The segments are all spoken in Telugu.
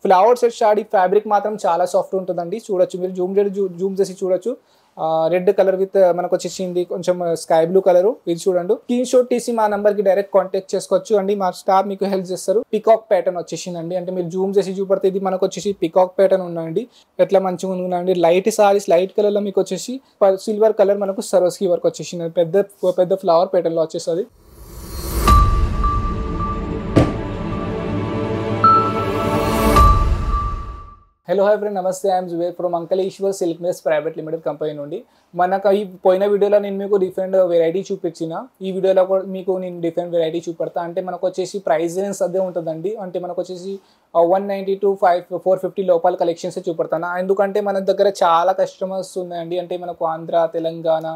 ఫ్లవర్ సెట్ షాడీ ఫ్యాబ్రిక్ మాత్రం చాలా సాఫ్ట్ ఉంటుందండి. చూడొచ్చు మీరు జూమ్ చేసి చూడొచ్చు. రెడ్ కలర్ విత్ మనకు వచ్చేసింది కొంచెం స్కై బ్లూ కలర్. ఇది చూడండి. స్క్రీన్ షాట్ తీసి మా నంబర్ కి డైరెక్ట్ కాంటాక్ట్ చేసుకోవచ్చు అండి. మా స్టాఫ్ మీకు హెల్ప్ చేస్తారు. పికాక్ ప్యాటర్న్ వచ్చేసిందండి. అంటే మీరు జూమ్ చేసి చూపడితే ఇది మనకు వచ్చేసి పికాక్ ప్యాటర్న్ ఉందండి. ఎట్లా మంచిగా ఉందండి. లైట్ సారీస్ లైట్ కలర్ లో మీకు వచ్చేసి సిల్వర్ కలర్ మనకు సరోస్కి వర్క్ వచ్చేసింది. పెద్ద ఫ్లవర్ ప్యాటర్న్ లో వచ్చేస్తుంది. హలో హాయ్ ఫ్రెండ్, నమస్తే. I'm Zubair from uncle Eshwar silk mills private limited company నుండి. మనకు ఈ పోయిన వీడియోలో నేను మీకు డిఫరెంట్ వెరైటీ చూపించిన. ఈ వీడియోలో కూడా మీకు నేను డిఫరెంట్ వెరైటీ చూపెడతా. అంటే మనకు వచ్చేసి ప్రైస్ రేంజ్ అదే ఉంటుందండి. అంటే మనకు వచ్చేసి 190 to 450 లోపల కలెక్షన్స్ చూపెడతాను. ఎందుకంటే మన దగ్గర చాలా కస్టమర్స్ ఉన్నాయండి. అంటే మనకు ఆంధ్ర, తెలంగాణ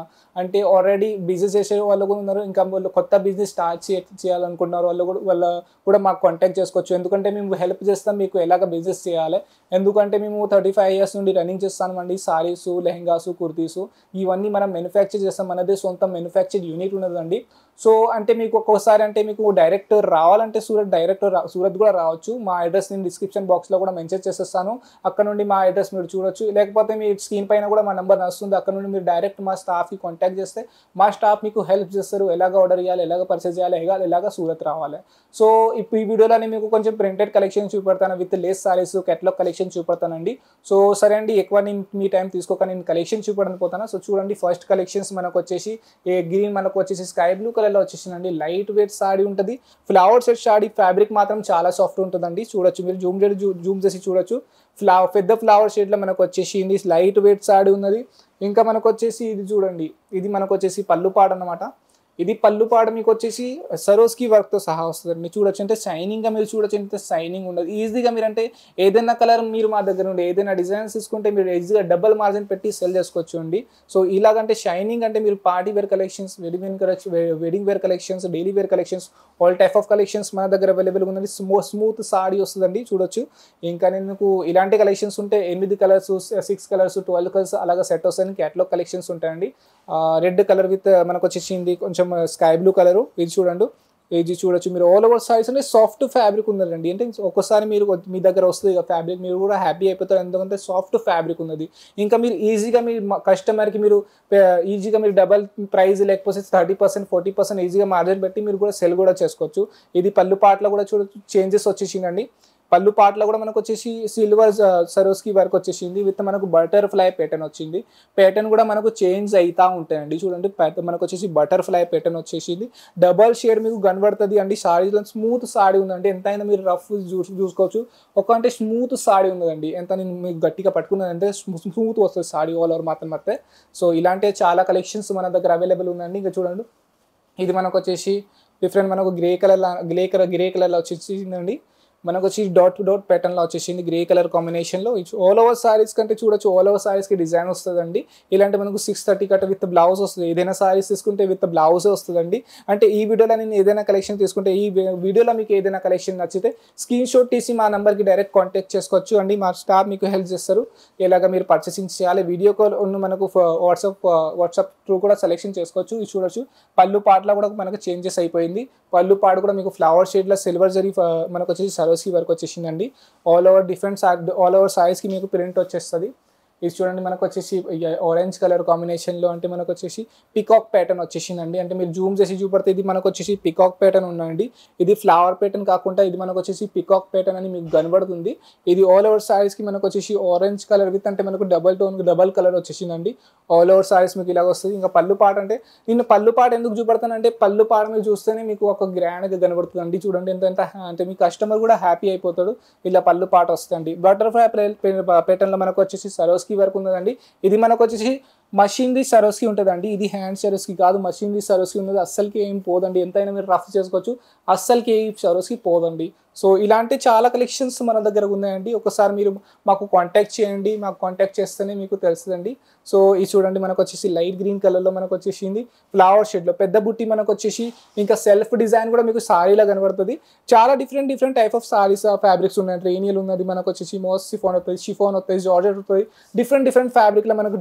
అంటే ఆల్రెడీ బిజినెస్ చేసే వాళ్ళు కూడా ఉన్నారు. ఇంకా వాళ్ళు కొత్త బిజినెస్ స్టార్ట్ చేయాలనుకుంటున్నారు. వాళ్ళ కూడా మాకు కాంటాక్ట్ చేసుకోవచ్చు. ఎందుకంటే మేము హెల్ప్ చేస్తాం మీకు ఎలాగ బిజినెస్ చేయాలి. ఎందుకంటే మేము 35 years నుండి రన్నింగ్ చేస్తామండి. సారీస్, లెహంగాస్, కుర్తీస్ ఇవన్నీ మనం మ్యానుఫ్యాక్చర్ చేస్తాం. మనదే సొంత మ్యానుఫ్యాక్చర్ యూనిట్ ఉన్నదండి. సో అంటే మీకు ఒక్కోసారి అంటే మీకు డైరెక్ట్ రావాలంటే సూరత్ కూడా రావచ్చు. మా అడ్రస్ నేను డిస్క్రిప్షన్ బాక్స్లో కూడా మెన్షన్ చేసేస్తాను. అక్కడ నుండి మా అడ్రస్ మీరు చూడొచ్చు. లేకపోతే మీ స్క్రీన్ పైన కూడా మా నెంబర్ వస్తుంది. అక్కడ నుండి మీరు డైరెక్ట్ మా స్టాఫ్కి కాంటాక్ట్ చేస్తే మా స్టాఫ్ మీకు హెల్ప్ చేస్తారు. ఎలాగ ఆర్డర్ చేయాలి, ఎలాగ పర్చేస్ చేయాలి, ఎలాగ సూరత్ రావాలి. సో ఇప్పుడు ఈ వీడియోలో నేను మీకు కొంచెం ప్రింటెడ్ కలెక్షన్ చూపెడతాను. With lace saris, catalogue collection చూపెడతానండి. సో సరే అండి, ఎక్కువ నేను మీ టైం తీసుకోక నేను కలెక్షన్ చూపెడడానికి పోతాను. సో చూడండి, ఫస్ట్ కలెక్షన్స్ మనకు వచ్చేసి గ్రీన్ మనకు వచ్చేసి స్కై బ్లూ కలర్లో వచ్చేసిందండి. లైట్ వెయిట్ సారీ ఉంటుంది. ఫ్లవర్ సెట్ సారీ ఫ్యాబ్రిక్ మాత్రం చాలా సాఫ్ట్ ఉంటుందండి. చూడొచ్చు మీరు జూమ్ చేసి చూడొచ్చు. పెద్ద ఫ్లవర్ షేడ్లో మనకు వచ్చేసింది. లైట్ వెయిట్ సారీ ఉన్నది. ఇంకా మనకు వచ్చేసి ఇది చూడండి, ఇది మనకు వచ్చేసి పళ్ళు పాడు అన్నమాట. ఇది పళ్ళు పాడు మీకు వచ్చేసి సరోస్కి వర్క్తో సహా వస్తుంది. మీరు చూడొచ్చు. అంటే షైనింగ్గా మీరు చూడొచ్చు. ఎంత షైనింగ్ ఉండదు. ఈజీగా మీరు అంటే ఏదైనా కలర్ మీరు మా దగ్గర ఉండి ఏదైనా డిజైన్స్ తీసుకుంటే మీరు ఈజీగా డబల్ మార్జిన్ పెట్టి సెల్ చేసుకోవచ్చు అండి. సో ఇలాగంటే షైనింగ్ అంటే మీరు party wear collections, wedding wear collections, daily wear collections, all type of collections మన దగ్గర అవైలబుల్గా ఉన్నది. స్మూత్ సారీ వస్తుందండి. చూడొచ్చు. ఇంకా నేను మీకు ఇలాంటి కలెక్షన్స్ ఉంటే 8 కలర్స్, 6 కలర్స్, 12 కలర్స్ అలాగా సెట్ వస్తాయని క్యాటలాగ్ కలెక్షన్స్ ఉంటాయండి. రెడ్ కలర్ విత్ మనకు వచ్చేసింది కొంచెం స్కై బ్లూ కలరు. ఇది చూడండి. ఇది చూడొచ్చు మీరు. ఆల్ ఓవర్ సారీస్ అంటే సాఫ్ట్ ఫ్యాబ్రిక్ ఉందండి. అంటే ఒక్కసారి మీరు మీ దగ్గర వస్తుంది ఫ్యాబ్రిక్, మీరు కూడా హ్యాపీ అయిపోతారు. ఎందుకంటే సాఫ్ట్ ఫ్యాబ్రిక్ ఉన్నది. ఇంకా మీరు ఈజీగా మీ కస్టమర్కి మీరు ఈజీగా మీరు డబల్ ప్రైస్ లేకపోతే 30%, 40% ఈజీగా మార్జిన్ పెట్టి మీరు కూడా సెల్ కూడా చేసుకోవచ్చు. ఇది పళ్ళు పాటలో కూడా చూడొచ్చు చేంజెస్ వచ్చేసిందండి. పళ్ళు పాటలో కూడా మనకు వచ్చేసి సిల్వర్ సరోస్కి వర్క్ వచ్చేసింది. విత్ మనకు బటర్ఫ్లై ప్యాటర్న్ వచ్చింది. ప్యాటర్న్ కూడా మనకు చేంజ్ అవుతూ ఉంటాయండి. చూడండి, మనకు వచ్చేసి బటర్ఫ్లై ప్యాటర్న్ వచ్చేసింది. డబల్ షేడ్ మీకు కనబడుతుంది అండి. సారీలో స్మూత్ సారీ ఉందండి. ఎంతైనా మీరు రఫ్ చూసుకోవచ్చు. అంటే స్మూత్ సారీ ఉన్నదండి. ఎంత నేను మీకు గట్టిగా పట్టుకున్నదంటే స్మూత్ వస్తుంది సారీ ఆల్ ఓవర్ మాత్రం అయితే. సో ఇలాంటి చాలా కలెక్షన్స్ మన దగ్గర అవైలబుల్ ఉందండి. ఇంకా చూడండి, ఇది మనకు వచ్చేసి డిఫరెంట్ మనకు గ్రే కలర్లో వచ్చేసిందండి. మనకు వచ్చి డాట్ ప్యాటర్న్లో వచ్చేసింది. గ్రే కలర్ కాంబినేషన్లో. ఆల్ ఓవర్ సారీస్ కంటే చూడొచ్చు. ఆల్ ఓవర్ సారీస్కి డిజైన్ వస్తుందండి. ఇలాంటి మనకు 630 కట్ విత్ బ్లౌజ్ వస్తుంది. ఏదైనా సారీస్ తీసుకుంటే విత్ బ్లౌజ్ వస్తుందండి. అంటే ఈ వీడియోలో నేను ఏదైనా కలెక్షన్ తీసుకుంటే ఈ వీడియోలో మీకు ఏదైనా కలెక్షన్ నచ్చితే స్క్రీన్ షాట్ తీసి మా నెంబర్కి డైరెక్ట్ కాంటాక్ట్ చేసుకోవచ్చు అండి. మా స్టాఫ్ మీకు హెల్ప్ చేస్తారు. ఎలాగ మీరు పర్చేసింగ్ చేయాలి. వీడియో కాల్ మనకు వాట్సాప్ త్రూ కూడా సెలెక్షన్ చేసుకోవచ్చు. ఇది చూడొచ్చు. పళ్ళు పాటలో కూడా మనకు చేంజెస్ అయిపోయింది. పళ్ళు పాటు కూడా మీకు ఫ్లవర్ షేడ్లో సిల్వర్ జరీ మనకు వచ్చేసి సరోస్కి వర్క్ వచ్చేసిందండి. ఆల్ ఓవర్ సారీస్కి మీకు ప్రింట్ వచ్చేస్తుంది. ఇది చూడండి, మనకు వచ్చేసి ఆరెంజ్ కలర్ కాంబినేషన్లో అంటే మనకు వచ్చేసి పికాక్ ప్యాటర్న్ వచ్చేసిందండి. అంటే మీరు జూమ్ చేసి చూపడితే ఇది మనకు వచ్చేసి పికాక్ ప్యాటర్న్ ఉందండి. ఇది ఫ్లవర్ ప్యాటర్న్ కాకుండా ఇది మనకు వచ్చేసి పికాక్ ప్యాటర్న్ అని మీకు కనబడుతుంది. ఇది ఆల్ ఓవర్ సారీస్కి మనకు వచ్చేసి ఆరెంజ్ కలర్ విత్ అంటే మనకు డబల్ కలర్ వచ్చేసిందండి. ఆల్ ఓవర్ సారీస్ మీకు ఇలాగ వస్తుంది. ఇంకా పళ్ళు పాట అంటే నేను పళ్ళు పాట ఎందుకు చూపెడతానంటే పళ్ళు పాట మీరు చూస్తేనే మీకు ఒక గ్రాండ్గా కనబడుతుంది అండి. చూడండి ఎంత అంటే మీ కస్టమర్ కూడా హ్యాపీ అయిపోతాడు. ఇలా పళ్ళు పాట వస్తుంది. బటర్ఫ్లై ప్యాటర్న్లో మనకు వచ్చేసి సరోస్కి వర్క్ ఉన్నదండి. ఇది మనకు వచ్చేసి మషినరీ సరోస్కి ఉంటుందండి. ఇది హ్యాండ్ సరోస్కి కాదు, మషినరీ సరోస్కి ఉన్నది. అస్సలకి ఏం పోదండి. ఎంతైనా మీరు రఫ్ చేసుకోవచ్చు. అస్సలకి ఏ సరోస్కి పోదండి. సో ఇలాంటి చాలా కలెక్షన్స్ మన దగ్గర ఉన్నాయండి. ఒకసారి మీరు మాకు కాంటాక్ట్ చేయండి. మాకు కాంటాక్ట్ చేస్తేనే మీకు తెలుస్తుందండి. సో ఇది చూడండి, మనకు వచ్చేసి లైట్ గ్రీన్ కలర్లో మనకు వచ్చేసింది. ఫ్లవర్ షేడ్లో పెద్ద బుట్టి మనకు వచ్చేసి ఇంకా సెల్ఫ్ డిజైన్ కూడా మీకు సారీలా కనబడుతుంది. చాలా different type of saris fabrics ఉన్నాయి. రేనియల్ ఉన్నది, మనకు వచ్చేసి మోస్ షిఫాన్ వస్తుంది, జార్జెట్ వస్తుంది. డిఫరెంట్ ఫ్యాబ్రిక్లో మనకు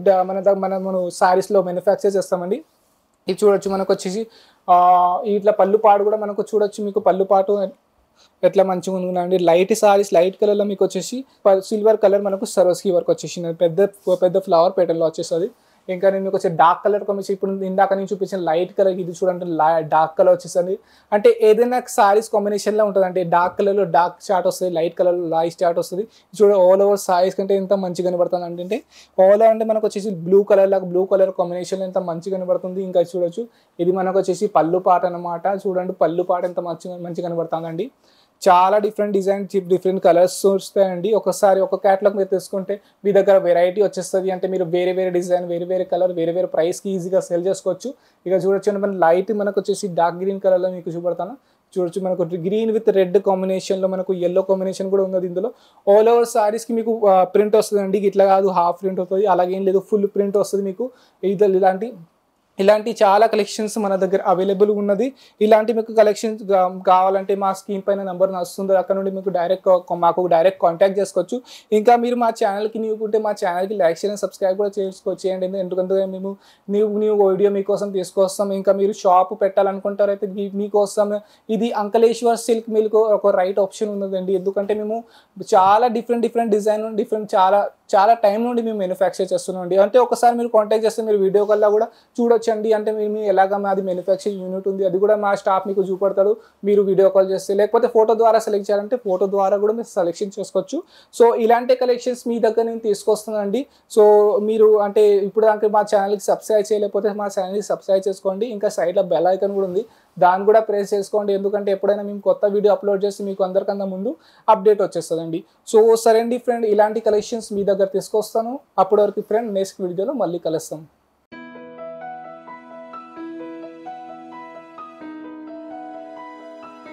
మనం సారీస్లో మ్యానుఫ్యాక్చర్ చేస్తామండి. ఇది చూడొచ్చు. మనకు వచ్చేసి ఇట్లా పళ్ళు పాడు కూడా మనకు చూడొచ్చు. మీకు పళ్ళు పాటు ఎట్లా మంచిగా ఉందండి. లైట్ సారీస్ లైట్ కలర్లో మీకు వచ్చేసి సిల్వర్ కలర్ మనకు సరోస్కి వర్క్ వచ్చేసింది. పెద్ద పెద్ద ఫ్లవర్ ప్యాటర్న్లో వచ్చేస్తుంది. ఇంకా నేను మీకు వచ్చే డార్క్ కలర్ కాంబినేషన్ ఇప్పుడు ఇందాక నేను చూపించిన లైట్ కలర్ ఇది చూడండి డార్క్ కలర్ వచ్చేసండి. అంటే ఏదైనా సారీస్ కాంబినేషన్లో ఉంటుంది. అంటే డార్క్ కలర్లో డార్క్ చార్ట్ వస్తుంది, లైట్ కలర్లో లైట్ చార్ట్ వస్తుంది. చూడ ఆల్ ఓవర్ సారీస్ కంటే ఎంత మంచిగా కనబడుతుంది అంటే ఆల్ అంటే మనకు వచ్చేసి బ్లూ కలర్ లాగా బ్లూ కలర్ కాంబినేషన్ ఎంత మంచిగా కనబడుతుంది. ఇంకా చూడొచ్చు ఇది మనకు వచ్చేసి పళ్ళు పాట అనమాట. చూడండి పళ్ళు పాట ఎంత మంచిగా కనబడుతుందండి. చాలా డిఫరెంట్ డిజైన్ డిఫరెంట్ కలర్స్ వస్తాయండి. ఒకసారి ఒక క్యాటలాగ్ మీరు తీసుకుంటే మీ దగ్గర వెరైటీ వచ్చేస్తుంది. అంటే మీరు వేరే వేరే డిజైన్ వేరే వేరే కలర్ వేరే వేరే ప్రైస్కి ఈజీగా సెల్ చేసుకోవచ్చు. ఇక చూడొచ్చు మన లైట్ మనకు వచ్చేసి డార్క్ గ్రీన్ కలర్లో మీకు చూపెడతాను. చూడొచ్చు మనకు గ్రీన్ విత్ రెడ్ కాంబినేషన్లో మనకు ఎల్లో కాంబినేషన్ కూడా ఉన్నది. ఇందులో ఆల్ ఓవర్ సారీస్కి మీకు ప్రింట్ వస్తుందండి. ఇట్లా కాదు హాఫ్ ప్రింట్ వస్తుంది, అలాగేం లేదు ఫుల్ ప్రింట్ వస్తుంది మీకు. ఇలాంటి చాలా కలెక్షన్స్ మన దగ్గర అవైలబుల్ ఉన్నది. ఇలాంటి మీకు కలెక్షన్స్ కావాలంటే మా స్క్రీన్ పైన నెంబర్ వస్తుంది, అక్కడ నుండి మీకు మాకు డైరెక్ట్ కాంటాక్ట్ చేసుకోవచ్చు. ఇంకా మీరు మా ఛానల్కి న్యూకుంటే మా ఛానల్కి లైక్ చేయండి, సబ్స్క్రైబ్ కూడా చేయండి. ఎందుకంటే మేము న్యూ వీడియో మీకోసం తీసుకొస్తాం. ఇంకా మీరు షాప్ పెట్టాలనుకుంటారైతే మీకోసం ఇది అంకలేశ్వర్ సిల్క్ మిల్క్ ఒక రైట్ ఆప్షన్ ఉన్నదండి. ఎందుకంటే మేము చాలా డిఫరెంట్ డిజైన్ చాలా టైం నుండి మేము మ్యానుఫ్యాక్చర్ చేస్తున్నాం అండి. అంటే ఒకసారి మీరు కాంటాక్ట్ చేస్తే మీరు వీడియో కాల్లో కూడా చూడొచ్చండి. అంటే మేము ఎలాగ మాది మ్యానుఫ్యాక్చరింగ్ యూనిట్ ఉంది, అది కూడా మా స్టాఫ్ మీకు చూపెడతారు మీరు వీడియో కాల్ చేస్తే. లేకపోతే ఫోటో ద్వారా సెలెక్ట్ చేయాలంటే ఫోటో ద్వారా కూడా మీరు సెలెక్షన్ చేసుకోవచ్చు. సో ఇలాంటి కలెక్షన్స్ మీ దగ్గర నేను తీసుకొస్తున్నానండి. సో మీరు అంటే ఇప్పుడు దాకా మా ఛానల్కి సబ్స్క్రైబ్ చేయలేకపోతే మా ఛానల్కి సబ్స్క్రైబ్ చేసుకోండి. ఇంకా సైడ్లో బెల్ ఐకాన్ కూడా ఉంది, దాన్ని కూడా ప్రెస్ చేసుకోండి. ఎందుకంటే ఎప్పుడైనా మేము కొత్త వీడియో అప్లోడ్ చేసి మీకు అందరికన్నా ముందు అప్డేట్ వచ్చేస్తుందండి. సో సరే అండి ఫ్రెండ్, ఇలాంటి కలెక్షన్స్ మీ దగ్గర తీసుకొస్తాను. అప్పటి వరకు ఫ్రెండ్ నెక్స్ట్ వీడియోలో మళ్ళీ కలుస్తాం.